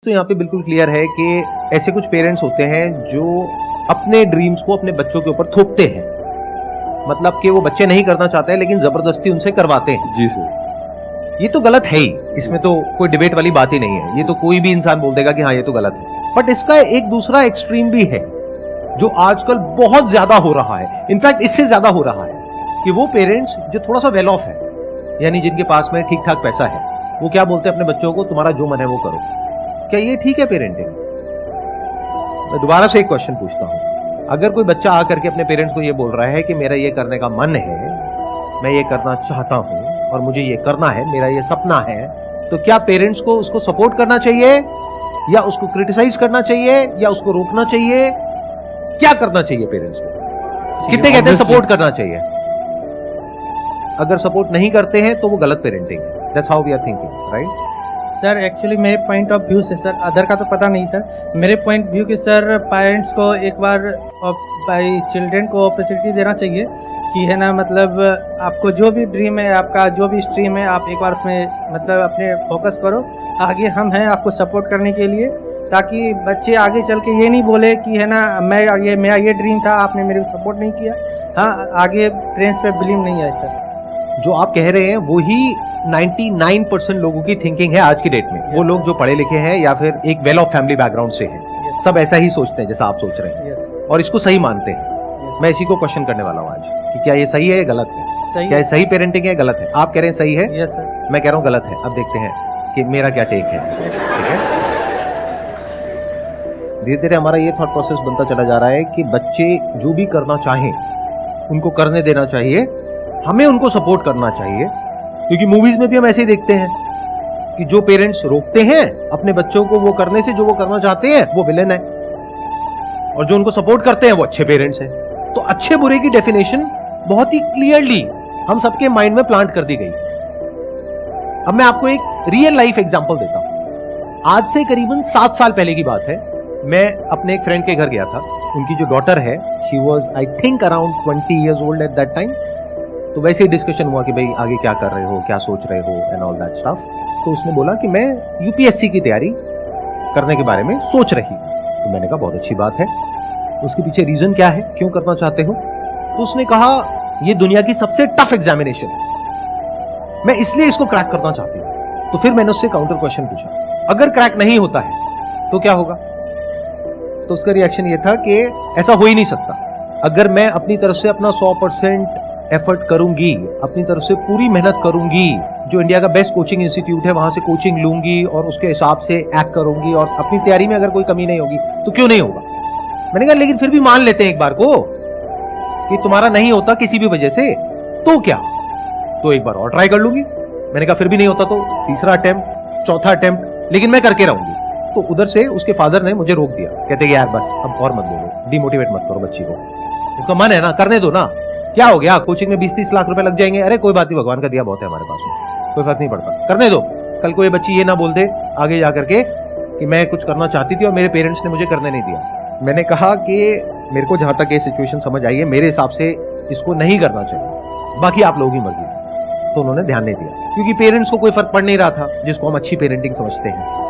तो यहाँ पे बिल्कुल क्लियर है कि ऐसे कुछ पेरेंट्स होते हैं जो अपने ड्रीम्स को अपने बच्चों के ऊपर थोपते हैं। मतलब कि वो बच्चे नहीं करना चाहते हैं लेकिन जबरदस्ती उनसे करवाते हैं। जी सर। ये तो गलत है ही, इसमें तो कोई डिबेट वाली बात ही नहीं है। ये तो कोई भी इंसान बोल देगा कि हाँ ये तो गलत है। बट इसका एक दूसरा एक्सट्रीम भी है जो आजकल बहुत ज्यादा हो रहा है, इनफैक्ट इससे ज्यादा हो रहा है, कि वो पेरेंट्स जो थोड़ा सा वेल ऑफ है, यानी जिनके पास में ठीक ठाक पैसा है, वो क्या बोलते हैं अपने बच्चों को, तुम्हारा जो मन है वो करो। क्या ये ठीक है पेरेंटिंग? मैं दोबारा से एक क्वेश्चन पूछता हूं, अगर कोई बच्चा आकर के अपने पेरेंट्स को ये बोल रहा है कि मेरा ये करने का मन है, मैं ये करना चाहता हूं और मुझे ये करना है, मेरा ये सपना है, तो क्या पेरेंट्स को उसको सपोर्ट करना चाहिए या उसको क्रिटिसाइज करना चाहिए या उसको रोकना चाहिए? क्या करना चाहिए पेरेंट्स को? कितने कहते हैं सपोर्ट करना चाहिए? अगर सपोर्ट नहीं करते हैं तो वो गलत पेरेंटिंग है। That's how we are thinking, right? Sir actually मेरे पॉइंट ऑफ व्यू से, सर अदर का तो पता नहीं सर, मेरे पॉइंट व्यू के सर पेरेंट्स को एक बार भाई चिल्ड्रन को अपॉर्चुनिटी देना चाहिए कि है ना, मतलब आपको जो भी ड्रीम है, आपका जो भी स्ट्रीम है, आप एक बार उसमें मतलब अपने फोकस करो। आगे हम हैं आपको सपोर्ट करने के लिए, ताकि बच्चे आगे चल के ये नहीं बोले कि है ना मेरा ये ड्रीम था, आपने मेरे को सपोर्ट नहीं किया। हाँ, आगे पेरेंट्स पे ब्लेम नहीं आए सर। जो आप कह रहे हैं वही 99% लोगों की थिंकिंग है आज की डेट में। वो लोग जो पढ़े लिखे हैं या फिर एक वेल ऑफ फैमिली बैकग्राउंड से हैं, सब ऐसा ही सोचते हैं जैसा आप सोच रहे हैं और इसको सही मानते हैं। मैं इसी को क्वेश्चन करने वाला हूँ आज कि क्या ये सही है या गलत है? सही क्या ये सही पेरेंटिंग है, गलत है? आप कह रहे हैं सही है, यस सर। मैं कह रहा हूँ गलत है। अब देखते हैं कि मेरा क्या टेक है। ठीक है, धीरे धीरे हमारा ये थॉट प्रोसेस बनता चला जा रहा है कि बच्चे जो भी करना चाहें उनको करने देना चाहिए, हमें उनको सपोर्ट करना चाहिए। क्योंकि मूवीज में भी हम ऐसे ही देखते हैं कि जो पेरेंट्स रोकते हैं अपने बच्चों को वो करने से जो वो करना चाहते हैं, वो विलेन है, और जो उनको सपोर्ट करते हैं वो अच्छे पेरेंट्स हैं। तो अच्छे बुरे की डेफिनेशन बहुत ही क्लियरली हम सबके माइंड में प्लांट कर दी गई। अब मैं आपको एक रियल लाइफ एग्जांपल देता हूं। आज से करीबन 7 साल पहले की बात है। मैं अपने एक फ्रेंड के घर गया था। उनकी जो डॉटर है, she was I think around 20 years old at that time. तो वैसे ही डिस्कशन हुआ कि भाई आगे क्या कर रहे हो, क्या सोच रहे हो एंड ऑल दैट स्टफ। तो उसने बोला कि मैं यूपीएससी की तैयारी करने के बारे में सोच रही। तो मैंने कहा बहुत अच्छी बात है, उसके पीछे रीजन क्या है, क्यों करना चाहते हो? तो उसने कहा ये दुनिया की सबसे टफ एग्जामिनेशन है, मैं इसलिए इसको क्रैक करना चाहती हूं। तो फिर मैंने उससे काउंटर क्वेश्चन पूछा, अगर क्रैक नहीं होता है तो क्या होगा? तो उसका रिएक्शन ये था कि ऐसा हो ही नहीं सकता। अगर मैं अपनी तरफ से अपना 100% एफर्ट करूंगी, अपनी तरफ से पूरी मेहनत करूंगी, जो इंडिया का बेस्ट कोचिंग इंस्टीट्यूट है वहां से कोचिंग लूंगी और उसके हिसाब से एक्ट करूंगी और अपनी तैयारी में अगर कोई कमी नहीं होगी तो क्यों नहीं होगा? मैंने कहा लेकिन फिर भी मान लेते हैं एक बार को कि तुम्हारा नहीं होता किसी भी वजह से, तो क्या? तो एक बार और ट्राई कर लूंगी। मैंने कहा फिर भी नहीं होता तो तीसरा अटेम्प्ट, चौथा अटेम्प्ट, लेकिन मैं करके रहूंगी। तो उधर से उसके फादर ने मुझे रोक दिया, कहते कि यार बस अब और मत बोलो, डिमोटिवेट मत करो बच्ची को, उसका मन है ना, करने दो ना, क्या हो गया, कोचिंग में 20-30 लाख रुपए लग जाएंगे, अरे कोई बात नहीं, भगवान का दिया बहुत है हमारे पास में, कोई फर्क नहीं पड़ता, करने दो। कल को ये बच्ची ये ना बोल दे आगे जाकर के कि मैं कुछ करना चाहती थी और मेरे पेरेंट्स ने मुझे करने नहीं दिया। मैंने कहा कि मेरे को जहां तक ये सिचुएशन समझ आई है, मेरे हिसाब से इसको नहीं करना चाहिए, बाकी आप लोगों की मर्जी। तो उन्होंने ध्यान नहीं दिया क्योंकि पेरेंट्स को कोई फर्क पड़ नहीं रहा था, जिसको हम अच्छी पेरेंटिंग समझते हैं।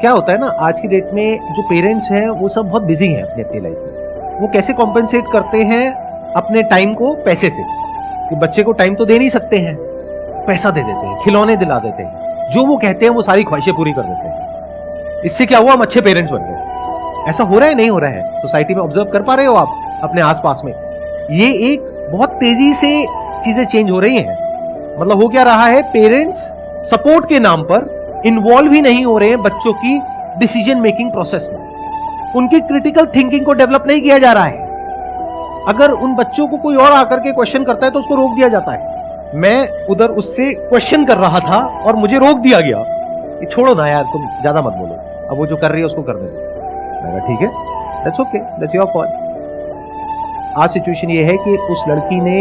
क्या होता है ना, आज की डेट में जो पेरेंट्स हैं वो सब बहुत बिजी हैं अपनी लाइफ में। वो कैसे कॉम्पेंसेट करते हैं अपने टाइम को पैसे से, कि बच्चे को टाइम तो दे नहीं सकते हैं, पैसा दे देते हैं, खिलौने दिला देते हैं, जो वो कहते हैं वो सारी ख्वाहिशें पूरी कर देते हैं। इससे क्या हुआ, हम अच्छे पेरेंट्स बन गए। ऐसा हो रहा है, नहीं हो रहा है? सोसाइटी में ऑब्जर्व कर पा रहे हो आप अपने आसपास में? ये एक बहुत तेजी से चीजें चेंज हो रही हैं। मतलब हो क्या रहा है, पेरेंट्स सपोर्ट के नाम पर इन्वॉल्व ही नहीं हो रहे हैं बच्चों की डिसीजन मेकिंग प्रोसेस में। उनकी क्रिटिकल थिंकिंग को डेवलप नहीं किया जा रहा है। अगर उन बच्चों को कोई और आकर के क्वेश्चन करता है तो उसको रोक दिया जाता है। मैं उधर उससे क्वेश्चन कर रहा था और मुझे रोक दिया गया, ये छोड़ो ना यार, तुम ज्यादा मत बोलो, अब वो जो कर रही है उसको करने दो। मैंने कहा ठीक है, that's okay, that's your call. आज सिचुएशन ये है कि उस लड़की ने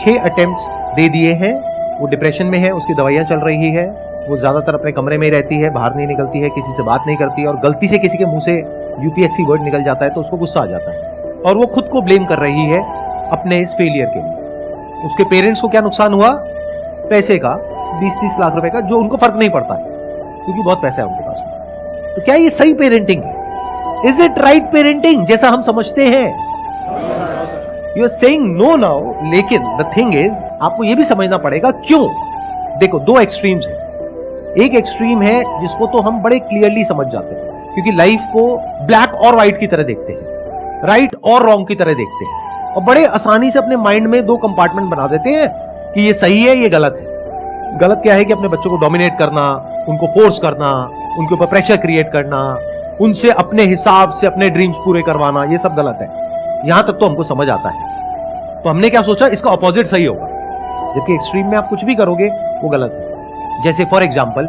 6 अटेम्प्ट्स दे दिए हैं, वो डिप्रेशन में है, उसकी दवाइयां चल रही है, वो ज्यादातर अपने कमरे में ही रहती है, बाहर नहीं निकलती है, किसी से बात नहीं करती है, और गलती से किसी के मुंह से यूपीएससी वर्ड निकल जाता है तो उसको गुस्सा आ जाता है और वो खुद को ब्लेम कर रही है अपने इस फेलियर के लिए। उसके पेरेंट्स को क्या नुकसान हुआ? पैसे का, 20-30 लाख रुपए का, जो उनको फर्क नहीं पड़ता है क्योंकि बहुत पैसा है उनके पास। तो क्या ये सही पेरेंटिंग है? इज इट राइट पेरेंटिंग जैसा हम समझते हैं? You are saying no now, लेकिन द थिंग इज आपको यह भी समझना पड़ेगा क्यों। देखो, दो एक्सट्रीम्स हैं। एक एक्सट्रीम है जिसको तो हम बड़े क्लियरली समझ जाते हैं, क्योंकि लाइफ को ब्लैक और व्हाइट की तरह देखते हैं, राइट और रॉन्ग की तरह देखते हैं, और बड़े आसानी से अपने माइंड में दो कंपार्टमेंट बना देते हैं कि ये सही है, ये गलत है। गलत क्या है कि अपने बच्चों को डोमिनेट करना, उनको फोर्स करना, उनके ऊपर प्रेशर क्रिएट करना, उनसे अपने हिसाब से अपने ड्रीम्स पूरे करवाना, ये सब गलत है। यहां तक तो हमको समझ आता है। तो हमने क्या सोचा, इसका ऑपोजिट सही होगा, जबकि एक्सट्रीम में आप कुछ भी करोगे वो गलत है। जैसे फॉर एग्जाम्पल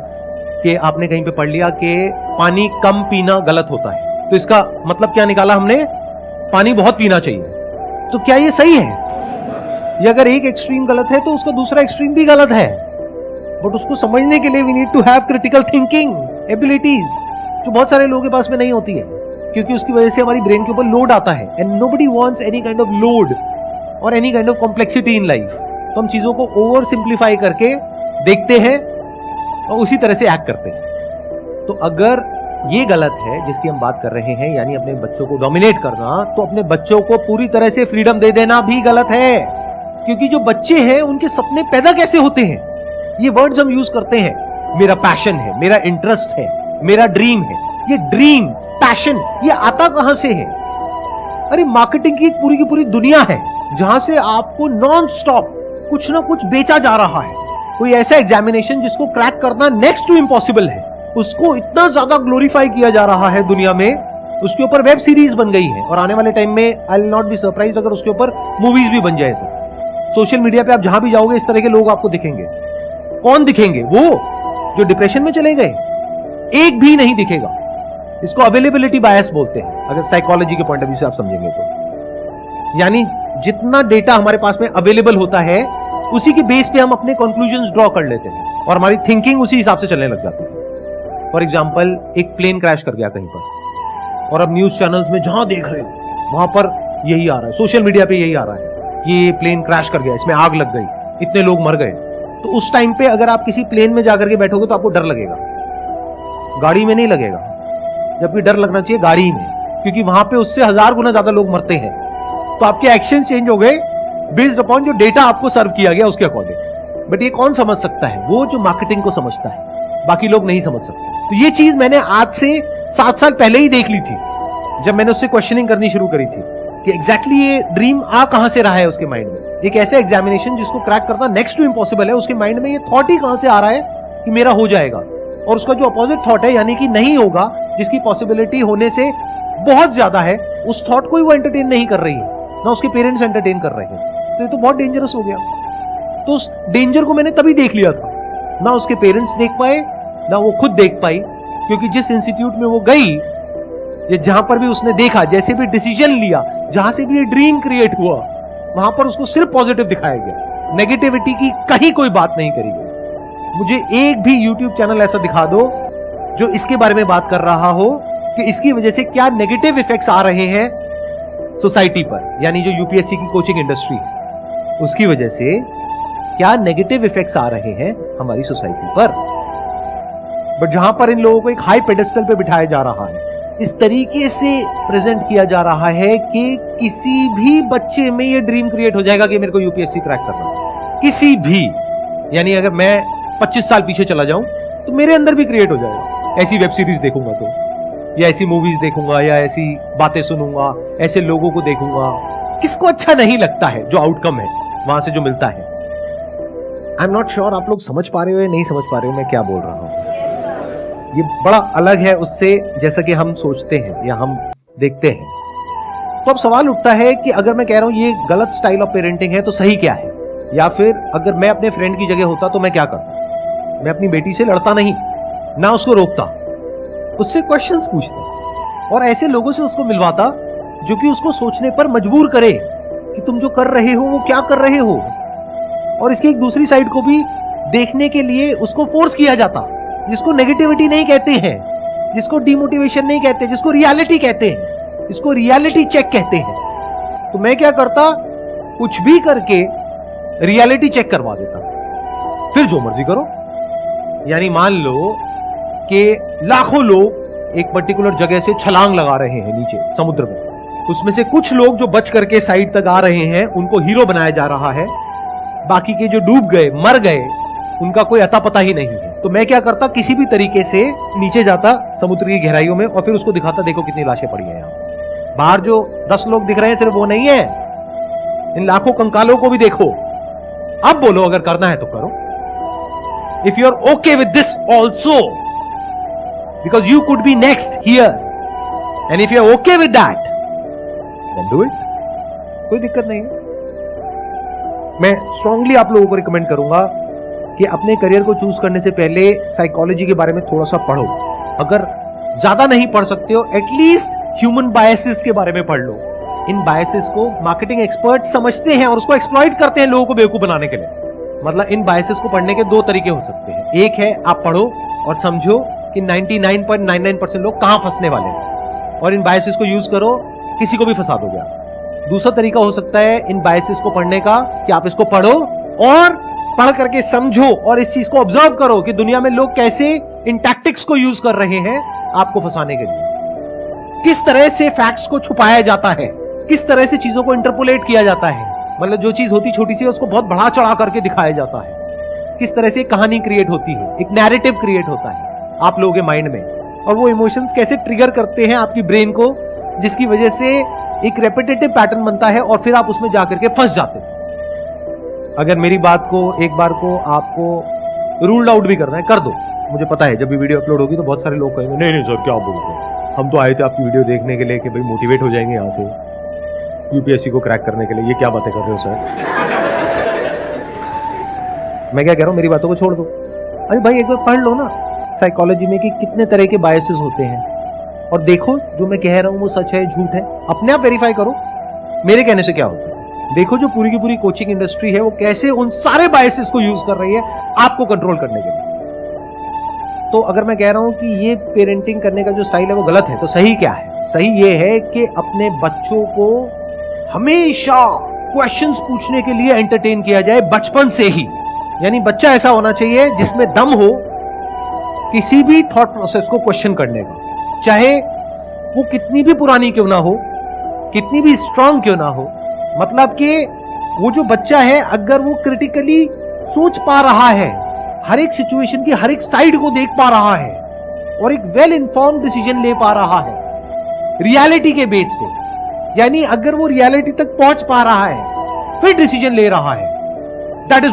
कि आपने कहीं पे पढ़ लिया कि पानी कम पीना गलत होता है, तो इसका मतलब क्या निकाला हमने, पानी बहुत पीना चाहिए। तो क्या ये सही है? ये अगर एक एक्सट्रीम गलत है तो उसका दूसरा एक्सट्रीम भी गलत है। बट उसको समझने के लिए we need to have critical thinking abilities, जो बहुत सारे लोगों के पास में नहीं होती है, क्योंकि उसकी वजह से हमारी ब्रेन के ऊपर लोड आता है। And nobody wants any kind of load और any kind of complexity in life. तो हम चीजों को ओवर सिंप्लीफाई करके देखते हैं और उसी तरह से एक्ट करते हैं। तो अगर ये गलत है जिसकी हम बात कर रहे हैं, यानी अपने बच्चों को डोमिनेट करना, तो अपने बच्चों को पूरी तरह से फ्रीडम दे देना भी गलत है। क्योंकि जो बच्चे हैं उनके सपने पैदा कैसे होते हैं, ये वर्ड्स हम यूज करते हैं। मेरा पैशन है, मेरा इंटरेस्ट है, मेरा ड्रीम है। ये ड्रीम, पैशन, ये आता कहां से है? अरे मार्केटिंग की पूरी की पूरी दुनिया है जहां से आपको नॉन स्टॉप कुछ ना कुछ बेचा जा रहा है। कोई ऐसा एग्जामिनेशन जिसको क्रैक करना नेक्स्ट टू इम्पॉसिबल है, उसको इतना ज्यादा ग्लोरीफाई किया जा रहा है दुनिया में, उसके ऊपर वेब सीरीज बन गई है, और आने वाले टाइम में I will not be surprise अगर उसके ऊपर मूवीज भी बन जाए। तो सोशल मीडिया पे आप जहां भी जाओगे इस तरह के लोग आपको दिखेंगे। कौन दिखेंगे? वो जो डिप्रेशन में चले गए, एक भी नहीं दिखेगा। इसको अवेलेबिलिटी बायस बोलते हैं, अगर साइकोलॉजी के पॉइंट ऑफ व्यू से आप समझेंगे तो। यानी जितना डेटा हमारे पास में अवेलेबल होता है उसी के बेस पे हम अपने कंक्लूजन्स ड्रॉ कर लेते हैं और हमारी थिंकिंग उसी हिसाब से चलने लग जाती है। फॉर एग्जांपल, एक प्लेन क्रैश कर गया कहीं पर, और अब न्यूज चैनल्स में जहां देख रहे हो वहां पर यही आ रहा है, सोशल मीडिया पे यही आ रहा है कि ये प्लेन क्रैश कर गया, इसमें आग लग गई, इतने लोग मर गए। तो उस टाइम पे अगर आप किसी प्लेन में जाकर के बैठोगे तो आपको डर लगेगा, गाड़ी में नहीं लगेगा। जबकि डर लगना चाहिए गाड़ी में, क्योंकि वहां पे उससे 1000 गुना ज्यादा लोग मरते हैं। तो आपके एक्शन चेंज हो गए बेस्ड अपॉन जो डेटा आपको सर्व किया गया उसके अकॉर्डिंग। बट ये कौन समझ सकता है? वो जो मार्केटिंग को समझता है, बाकी लोग नहीं समझ सकते। तो ये चीज मैंने आज से 7 साल पहले ही देख ली थी, जब मैंने उससे क्वेश्चनिंग करनी शुरू करी थी कि एग्जैक्टली ये ड्रीम आ कहां से रहा है उसके माइंड में। एक ऐसा एग्जामिनेशन जिसको क्रैक करना नेक्स्ट टू इम्पॉसिबल है, उसके माइंड में ये थॉट ही कहां से आ रहा है कि मेरा हो जाएगा, और उसका जो अपोजिट थॉट है यानी कि नहीं होगा, जिसकी पॉसिबिलिटी होने से बहुत ज्यादा है, उस थॉट को ही वो एंटरटेन नहीं कर रही है, ना उसके पेरेंट्स एंटरटेन कर रहे हैं। तो ये तो बहुत डेंजरस हो गया। तो उस डेंजर को मैंने तभी देख लिया था, ना उसके पेरेंट्स देख पाए ना वो खुद देख पाई, क्योंकि जिस इंस्टीट्यूट में वो गई, ये जहां पर भी उसने देखा, जैसे भी डिसीजन लिया, जहां से भी ये ड्रीम क्रिएट हुआ, वहां पर उसको सिर्फ पॉजिटिव दिखाया गया, नेगेटिविटी की कहीं कोई बात नहीं करी गई। मुझे एक भी यूट्यूब चैनल ऐसा दिखा दो जो इसके बारे में बात कर रहा हो कि इसकी वजह से क्या नेगेटिव इफेक्ट्स आ रहे हैं सोसाइटी पर, यानी जो यूपीएससी की कोचिंग इंडस्ट्री है उसकी वजह से क्या नेगेटिव इफेक्ट्स आ रहे हैं हमारी सोसाइटी पर। बट जहां पर इन लोगों को एक हाई पेडेस्टल पे बिठाया जा रहा है, इस तरीके से प्रेजेंट किया जा रहा है कि किसी भी बच्चे में ये ड्रीम क्रिएट हो जाएगा कि मेरे को यूपीएससी क्रैक करना है, किसी भी। यानी अगर मैं 25 साल पीछे चला जाऊं तो मेरे अंदर भी क्रिएट हो जाएगा। ऐसी वेब सीरीज देखूंगा तो, या ऐसी मूवीज देखूंगा, या ऐसी बातें सुनूंगा, ऐसे लोगों को देखूंगा। किसको अच्छा नहीं लगता है जो आउटकम है वहां से जो मिलता है? आई एम नॉट श्योर आप लोग समझ पा रहे हो या नहीं समझ पा रहे हो मैं क्या बोल रहा हूं। ये बड़ा अलग है उससे जैसा कि हम सोचते हैं या हम देखते हैं। तो अब सवाल उठता है कि अगर मैं कह रहा हूं ये गलत स्टाइल ऑफ पेरेंटिंग है तो सही क्या है? या फिर अगर मैं अपने फ्रेंड की जगह होता तो मैं क्या करता? मैं अपनी बेटी से लड़ता नहीं, ना उसको रोकता, उससे क्वेश्चंस पूछता और ऐसे लोगों से उसको मिलवाता जो कि उसको सोचने पर मजबूर करे कि तुम जो कर रहे हो वो क्या कर रहे हो, और इसकी एक दूसरी साइड को भी देखने के लिए उसको फोर्स किया जाता, जिसको नेगेटिविटी नहीं कहते हैं, जिसको डिमोटिवेशन नहीं कहते, जिसको रियलिटी कहते हैं, इसको रियलिटी चेक कहते हैं। तो मैं क्या करता, कुछ भी करके रियलिटी चेक करवा देता, फिर जो मर्जी करो। यानी मान लो कि लाखों लोग एक पर्टिकुलर जगह से छलांग लगा रहे हैं नीचे समुद्र में, उसमें से कुछ लोग जो बच करके साइड तक आ रहे हैं उनको हीरो बनाया जा रहा है, बाकी के जो डूब गए मर गए उनका कोई अता पता ही नहीं है। तो मैं क्या करता, किसी भी तरीके से नीचे जाता समुद्र की गहराइयों में और फिर उसको दिखाता, देखो कितनी लाशें पड़ी हैं यहाँ। बाहर जो 10 लोग दिख रहे हैं सिर्फ वो नहीं है, इन लाखों कंकालों को भी देखो। अब बोलो अगर करना है तो करो। If you are okay with this also, because you could be next here, and if you are okay with that then do it, कोई दिक्कत नहीं है। मैं स्ट्रांगली आप लोगों को रिकमेंड करूंगा कि अपने करियर को चूज करने से पहले साइकोलॉजी के बारे में थोड़ा सा पढ़ो। अगर ज्यादा नहीं पढ़ सकते हो, एटलीस्ट ह्यूमन बायसेस के बारे में पढ़ लो। इन बायसेस को मार्केटिंग एक्सपर्ट समझते हैं और उसको एक्सप्लॉइट करते हैं लोगों को बेवकूफ बनाने के लिए। मतलब इन बायसेस को पढ़ने के 2 तरीके हो सकते हैं। एक है आप पढ़ो और समझो कि 99.99% लोग कहां फंसने वाले हैं और इन बायसेस को यूज करो, किसी को भी फंसा दोगे आप। दूसरा तरीका हो सकता है इन बायसेस को पढ़ने का कि आप इसको पढ़ो और पढ़ करके समझो और इस चीज को ऑब्जर्व करो कि दुनिया में लोग कैसे इन टैक्टिक्स को यूज कर रहे हैं आपको फंसाने के लिए। किस तरह से फैक्ट्स को छुपाया जाता है, किस तरह से चीजों को इंटरपोलेट किया जाता है। मतलब जो चीज होती छोटी सी उसको बहुत बढ़ा चढ़ा करके दिखाया जाता है। किस तरह से कहानी क्रिएट होती है, एक नैरेटिव क्रिएट होता है आप लोगों के माइंड में, और वो इमोशंस कैसे ट्रिगर करते हैं आपकी ब्रेन को, जिसकी वजह से एक रेपिटेटिव पैटर्न बनता है और फिर आप उसमें जाकर के फंस जाते हैं। अगर मेरी बात को एक बार को आपको रूल्ड आउट भी करना है, कर दो। मुझे पता है जब भी वीडियो अपलोड होगी तो बहुत सारे लोग कहेंगे नहीं सर क्या बोल रहे हैं, हम तो आए थे आपकी वीडियो देखने के लिए कि भाई मोटिवेट हो जाएंगे यहाँ से यूपीएससी को क्रैक करने के लिए, ये क्या बातें कर रहे हो सर। मैं क्या कह रहा हूँ, मेरी बातों को छोड़ दो। अरे भाई एक बार पढ़ लो ना साइकोलॉजी में कि कितने तरह के बायसेस होते हैं और देखो जो मैं कह रहा हूं वो सच है झूठ है, अपने आप वेरीफाई करो मेरे कहने से क्या होता है। देखो जो पूरी की पूरी कोचिंग इंडस्ट्री है वो कैसे उन सारे बायसेस को यूज कर रही है आपको कंट्रोल करने के लिए। तो अगर मैं कह रहा हूं कि ये पेरेंटिंग करने का जो स्टाइल है वो गलत है, तो सही क्या है? सही ये है कि अपने बच्चों को हमेशा क्वेश्चंस पूछने के लिए एंटरटेन किया जाए बचपन से ही। यानी बच्चा ऐसा होना चाहिए जिसमें दम हो किसी भी थॉट प्रोसेस को क्वेश्चन करने का, चाहे वो कितनी भी पुरानी क्यों ना हो, कितनी भी स्ट्रांग क्यों ना हो। मतलब कि वो जो बच्चा है अगर वो क्रिटिकली सोच पा रहा है, हर एक सिचुएशन की हर एक साइड को देख पा रहा है और एक वेल इन्फॉर्म्ड डिसीजन ले पा रहा है रियलिटी के बेस पे, यानी अगर वो रियलिटी तक पहुंच पा रहा है फिर डिसीजन ले रहा है, दैट इज